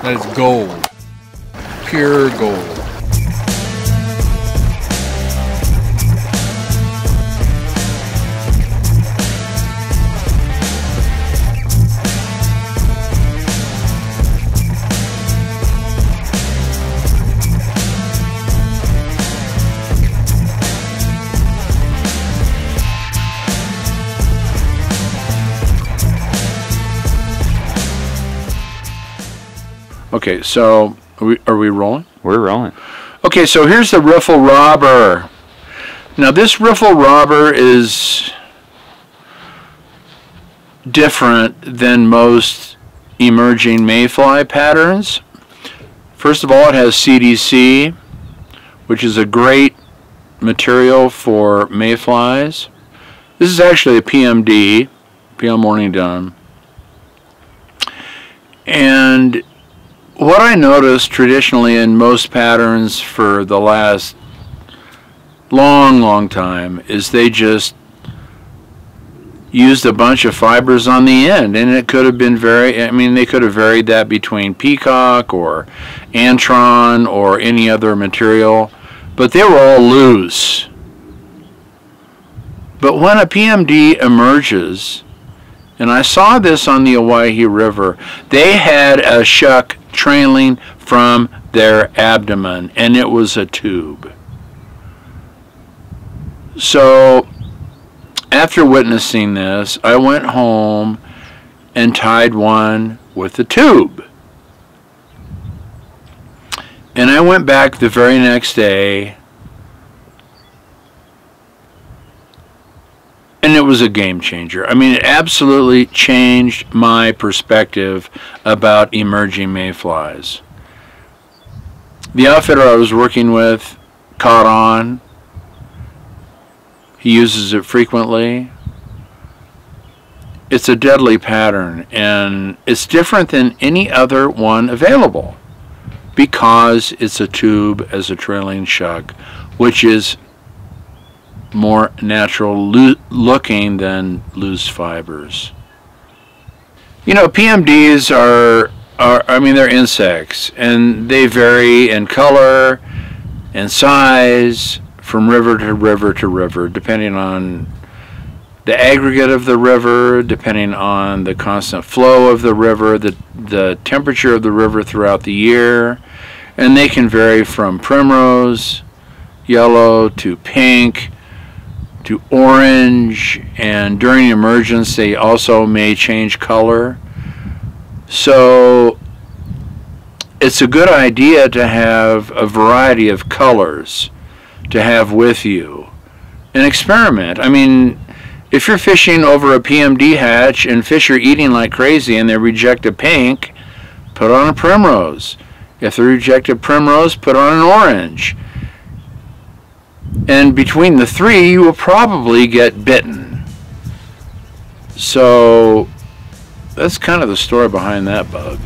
That is gold. Pure gold. Okay, so are we rolling? We're rolling. Okay, so here's the Riffle Robber. Now this Riffle Robber is different than most emerging Mayfly patterns. First of all, it has CDC, which is a great material for Mayflies. This is actually a PMD, PM Morning Dawn. And what I noticed traditionally in most patterns for the last long time is they just used a bunch of fibers on the end, and it could have been they could have varied that between peacock or antron or any other material, but they were all loose. But when a PMD emerges, and I saw this on the Owyhee River, they had a shuck trailing from their abdomen, and it was a tube. So after witnessing this, I went home and tied one with a tube. And I went back the very next day, and it was a game changer. I mean, it absolutely changed my perspective about emerging Mayflies. The outfitter I was working with caught on. He uses it frequently. It's a deadly pattern, and it's different than any other one available because it's a tube as a trailing shuck, which is more natural looking than loose fibers. You know, PMDs are they're insects, and they vary in color and size from river to river to river, depending on the aggregate of the river, depending on the constant flow of the river, the temperature of the river throughout the year, and they can vary from primrose, yellow, to pink, to orange, and during emergence they also may change color. So it's a good idea to have a variety of colors to have with you and experiment. I mean, if you're fishing over a PMD hatch and fish are eating like crazy and they reject a pink, put on a primrose. If they reject a primrose, put on an orange. And between the three, you will probably get bitten. So that's kind of the story behind that bug.